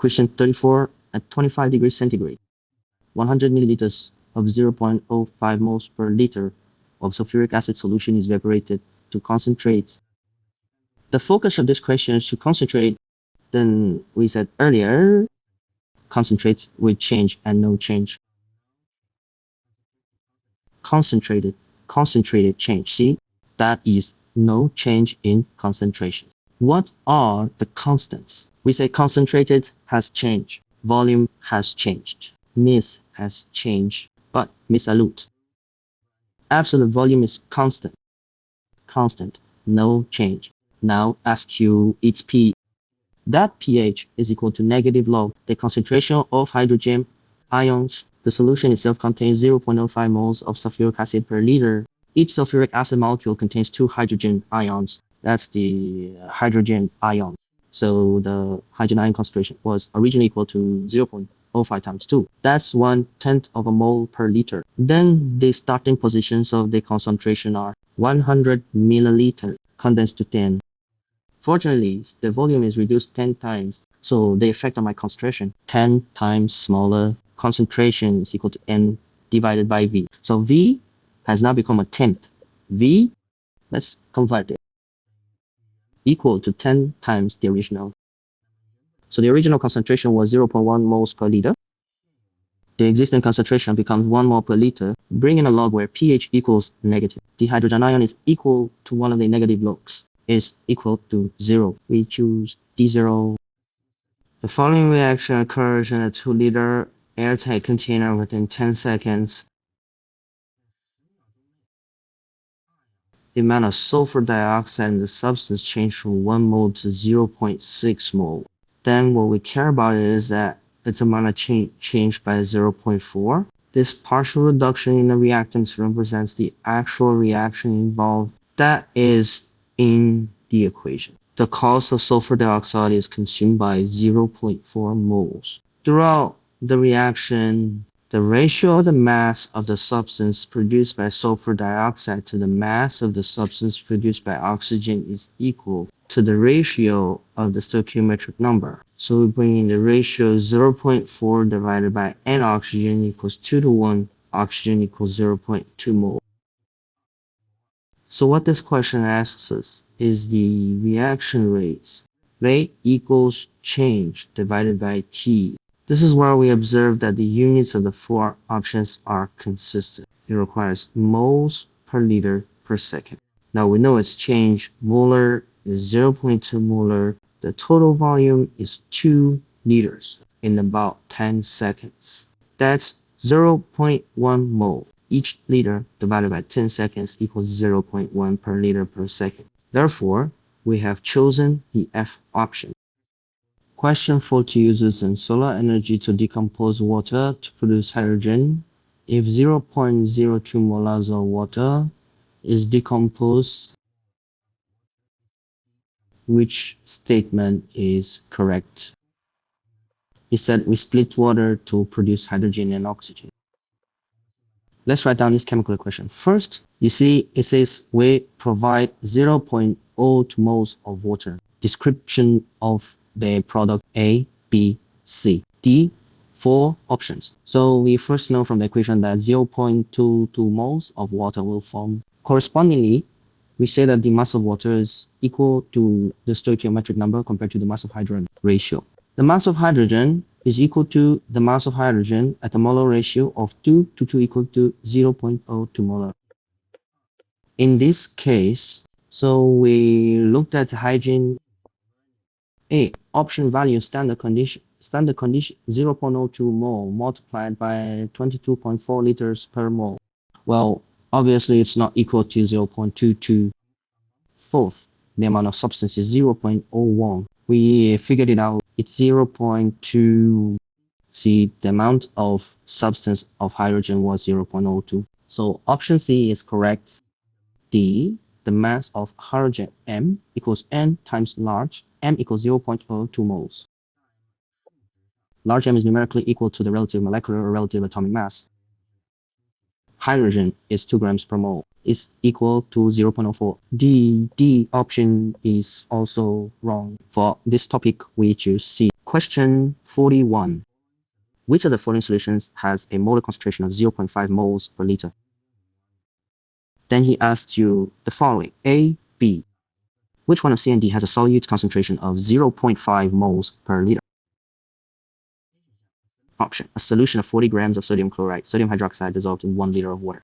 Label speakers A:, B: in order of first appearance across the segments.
A: Question 34. At 25 degrees centigrade, 100 milliliters of 0.05 moles per liter of sulfuric acid solution is evaporated to concentrates. The focus of this question is to concentrate. Then we said earlier, concentrate with change and no change. Concentrated change. See, that is no change in concentration. What are the constants? We say concentrated has changed, volume has changed, mass has changed, but misalute. Absolute volume is constant, no change. Now ask you its P. That pH is equal to negative log the concentration of hydrogen ions. The solution itself contains 0.05 moles of sulfuric acid per liter. Each sulfuric acid molecule contains 2 hydrogen ions. That's the hydrogen ion. So the hydrogen ion concentration was originally equal to 0.05 times 2. That's 1/10 of a mole per liter. Then the starting positions of the concentration are 100 milliliter condensed to 10. Fortunately, the volume is reduced 10 times. So the effect on my concentration, 10 times smaller concentration is equal to N divided by V. So V has now become a tenth. V, let's convert it, equal to 10 times the original. So the original concentration was 0.1 moles per liter. The existing concentration becomes 1 mole per liter, bringing a log where pH equals negative. The hydrogen ion is equal to one of the negative logs, is equal to 0. We choose D0. The following reaction occurs in a 2-liter airtight container within 10 seconds. The amount of sulfur dioxide in the substance changed from 1 mole to 0.6 mole. Then what we care about is that its amount of changed by 0.4. This partial reduction in the reactants represents the actual reaction involved. That is in the equation. The cost of sulfur dioxide is consumed by 0.4 moles. Throughout the reaction, the ratio of the mass of the substance produced by sulfur dioxide to the mass of the substance produced by oxygen is equal to the ratio of the stoichiometric number. So we bring in the ratio 0.4 divided by N oxygen equals 2 to 1, oxygen equals 0.2 mole. So what this question asks us is the reaction rate. Rate equals change divided by T. This is where we observe that the units of the 4 options are consistent. It requires moles per liter per second. Now we know its change. Molar is 0.2 molar. The total volume is 2 liters in about 10 seconds. That's 0.1 mole. Each liter divided by 10 seconds equals 0.1 per liter per second. Therefore, we have chosen the F option. Question 40 uses solar energy to decompose water to produce hydrogen. If 0.02 molars of water is decomposed, which statement is correct? He said we split water to produce hydrogen and oxygen. Let's write down this chemical equation. First, you see it says we provide 0.02 moles of water. Description of the product A, B, C, D, 4 options. So we first know from the equation that 0.22 moles of water will form. Correspondingly, we say that the mass of water is equal to the stoichiometric number compared to the mass of hydrogen ratio. The mass of hydrogen is equal to the mass of hydrogen at a molar ratio of 2 to 2 equal to 0.02 molar. In this case, so we looked at hydrogen A, option value standard condition 0.02 mole multiplied by 22.4 liters per mole. Well, obviously it's not equal to 0.22. Fourth, the amount of substance is 0.01. We figured it out. It's 0.2. See, the amount of substance of hydrogen was 0.02. So option C is correct. D, the mass of hydrogen M equals N times large M equals 0.02 moles. Large M is numerically equal to the relative molecular or relative atomic mass. Hydrogen is 2 grams per mole, is equal to 0.04. D option is also wrong. For this topic, we choose C. Question 41. Which of the following solutions has a molar concentration of 0.5 moles per liter? Then he asks you the following. A, B. Which one of C and D has a solute concentration of 0.5 moles per liter? Option. A solution of 40 grams of sodium chloride, sodium hydroxide dissolved in 1 liter of water.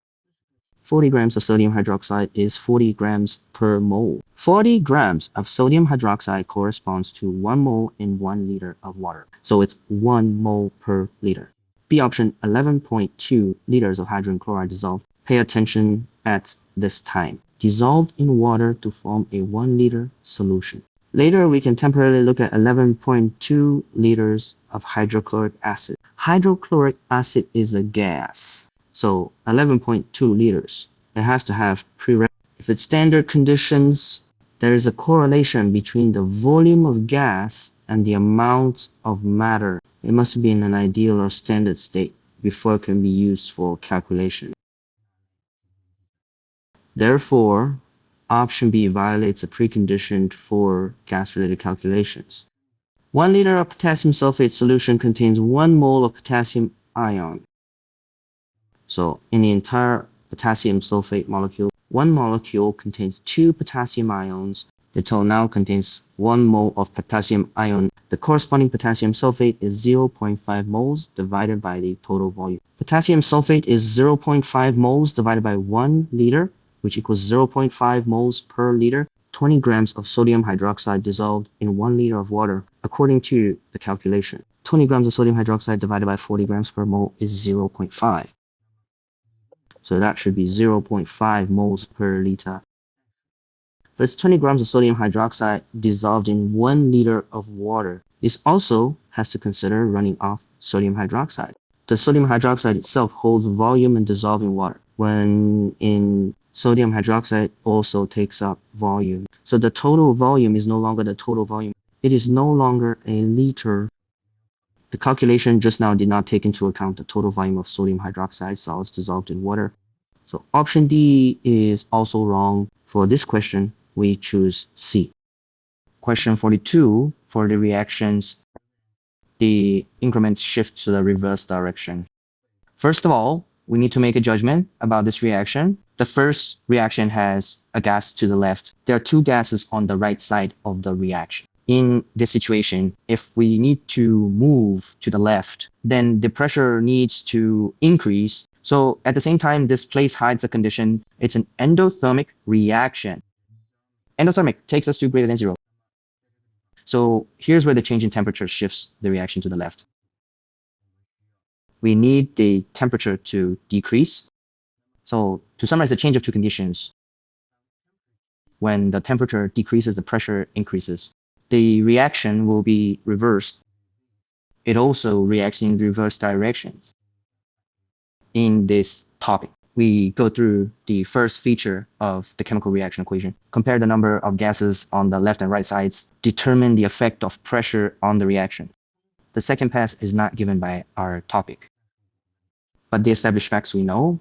A: 40 grams of sodium hydroxide is 40 grams per mole. 40 grams of sodium hydroxide corresponds to 1 mole in 1 liter of water. So it's 1 mole per liter. B option, 11.2 liters of hydrogen chloride dissolved. Pay attention at this time. Dissolved in water to form a 1 liter solution. Later, we can temporarily look at 11.2 liters of hydrochloric acid. Hydrochloric acid is a gas. So 11.2 liters. It has to have prerequisites. If it's standard conditions, there is a correlation between the volume of gas and the amount of matter. It must be in an ideal or standard state before it can be used for calculation. Therefore, option B violates a precondition for gas-related calculations. 1 liter of potassium sulfate solution contains 1 mole of potassium ion. So in the entire potassium sulfate molecule, 1 molecule contains 2 potassium ions. The total now contains 1 mole of potassium ion. The corresponding potassium sulfate is 0.5 moles divided by the total volume. Potassium sulfate is 0.5 moles divided by 1 liter, which equals 0.5 moles per liter. 20 grams of sodium hydroxide dissolved in 1 liter of water, according to the calculation. 20 grams of sodium hydroxide divided by 40 grams per mole is 0.5. So that should be 0.5 moles per liter. But it's 20 grams of sodium hydroxide dissolved in 1 liter of water. This also has to consider running off sodium hydroxide. The sodium hydroxide itself holds volume and dissolves in water. When in sodium hydroxide also takes up volume. So the total volume is no longer the total volume. It is no longer a liter. The calculation just now did not take into account the total volume of sodium hydroxide solids dissolved in water. So option D is also wrong. For this question, we choose C. Question 42, for the reactions, the increments shift to the reverse direction. First of all, we need to make a judgment about this reaction. The first reaction has a gas to the left. There are 2 gases on the right side of the reaction. In this situation, if we need to move to the left, then the pressure needs to increase. So at the same time, this place hides a condition. It's an endothermic reaction. Endothermic takes us to greater than 0. So here's where the change in temperature shifts the reaction to the left. We need the temperature to decrease. So to summarize the change of 2 conditions, when the temperature decreases, the pressure increases. The reaction will be reversed. It also reacts in reverse directions. In this topic, we go through the first feature of the chemical reaction equation. Compare the number of gases on the left and right sides. Determine the effect of pressure on the reaction. The second pass is not given by our topic. But the established facts we know.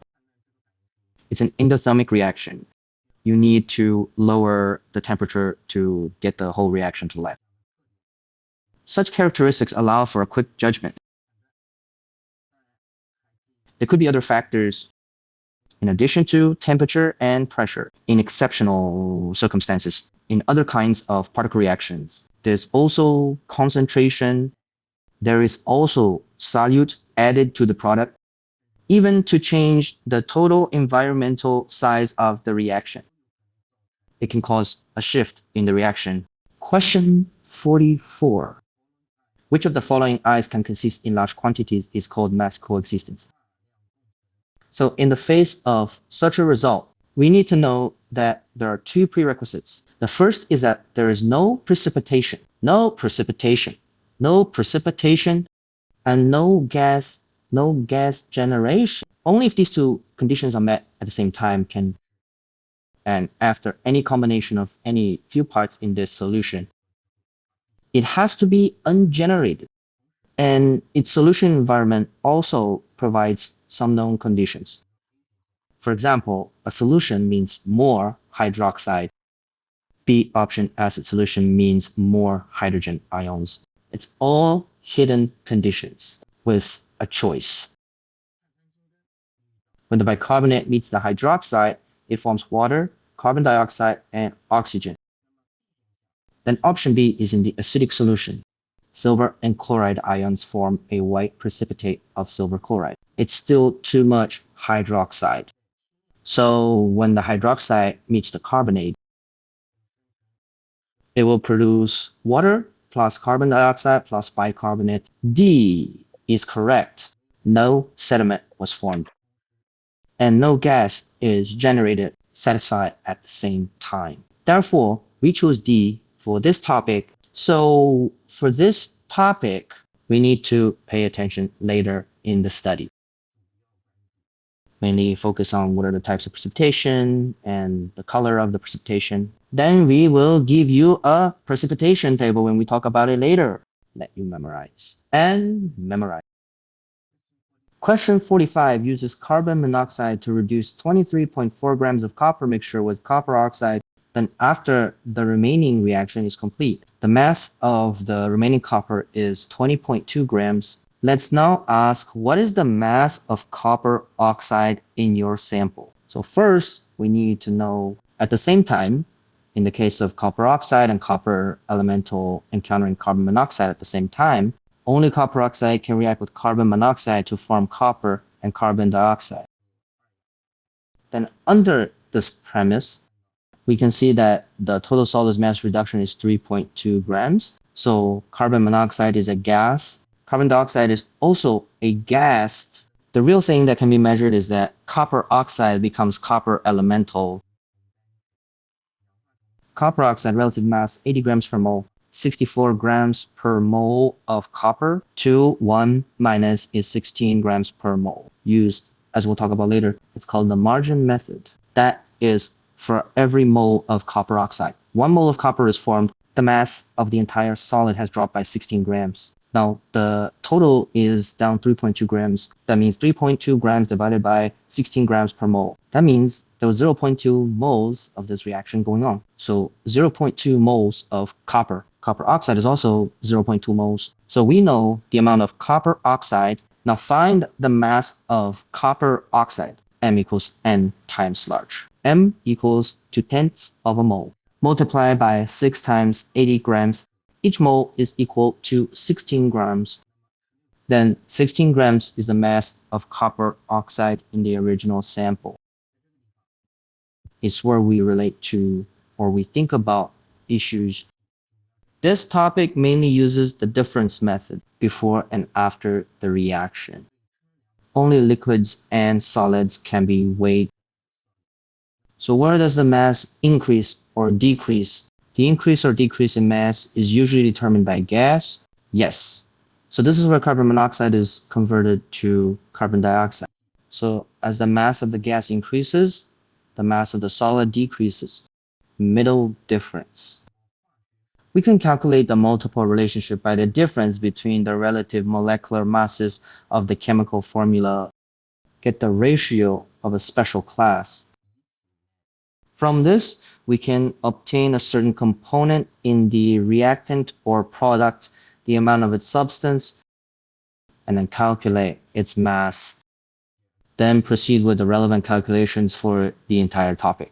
A: It's an endothermic reaction. You need to lower the temperature to get the whole reaction to the left. Such characteristics allow for a quick judgment. There could be other factors in addition to temperature and pressure in exceptional circumstances. In other kinds of particle reactions, there's also concentration. There is also solute added to the product, even to change the total environmental size of the reaction. It can cause a shift in the reaction. Question 44. Which of the following ions can consist in large quantities is called mass coexistence? So in the face of such a result, we need to know that there are 2 prerequisites. The first is that there is no precipitation, and no gas generation. Only if these 2 conditions are met at the same time and after any combination of any few parts in this solution, it has to be ungenerated. And its solution environment also provides some known conditions. For example, a solution means more hydroxide. B option, acid solution means more hydrogen ions. It's all hidden conditions with a choice. When the bicarbonate meets the hydroxide, it forms water, carbon dioxide, and oxygen. Then option B is in the acidic solution. Silver and chloride ions form a white precipitate of silver chloride. It's still too much hydroxide. So when the hydroxide meets the carbonate, it will produce water plus carbon dioxide plus bicarbonate. D is correct. No sediment was formed, and no gas is generated satisfied at the same time. Therefore, we chose D for this topic. So for this topic, we need to pay attention later in the study. Mainly focus on what are the types of precipitation and the color of the precipitation. Then we will give you a precipitation table when we talk about it later. Let you memorize and memorize. Question 45 uses carbon monoxide to reduce 23.4 grams of copper mixture with copper oxide. Then after the remaining reaction is complete, the mass of the remaining copper is 20.2 grams. Let's now ask, what is the mass of copper oxide in your sample? So first, we need to know at the same time, in the case of copper oxide and copper elemental encountering carbon monoxide at the same time, only copper oxide can react with carbon monoxide to form copper and carbon dioxide. Then under this premise, we can see that the total solids mass reduction is 3.2 grams. So carbon monoxide is a gas. Carbon dioxide is also a gas. The real thing that can be measured is that copper oxide becomes copper elemental. Copper oxide relative mass 80 grams per mole, 64 grams per mole of copper to 1 minus is 16 grams per mole. Used, as we'll talk about later, it's called the margin method. That is for every mole of copper oxide. 1 mole of copper is formed, the mass of the entire solid has dropped by 16 grams. Now, the total is down 3.2 grams. That means 3.2 grams divided by 16 grams per mole. That means there was 0.2 moles of this reaction going on. So 0.2 moles of copper. Copper oxide is also 0.2 moles. So we know the amount of copper oxide. Now find the mass of copper oxide. M equals N times large. M equals 2/10 of a mole. Multiply by 6 times 80 grams. Each mole is equal to 16 grams. Then 16 grams is the mass of copper oxide in the original sample. It's where we relate to or we think about issues. This topic mainly uses the difference method before and after the reaction. Only liquids and solids can be weighed. So where does the mass increase or decrease? The increase or decrease in mass is usually determined by gas. Yes. So this is where carbon monoxide is converted to carbon dioxide. So as the mass of the gas increases, the mass of the solid decreases. Middle difference. We can calculate the multiple relationship by the difference between the relative molecular masses of the chemical formula. Get the ratio of a special class. From this, we can obtain a certain component in the reactant or product, the amount of its substance, and then calculate its mass. Then proceed with the relevant calculations for the entire topic.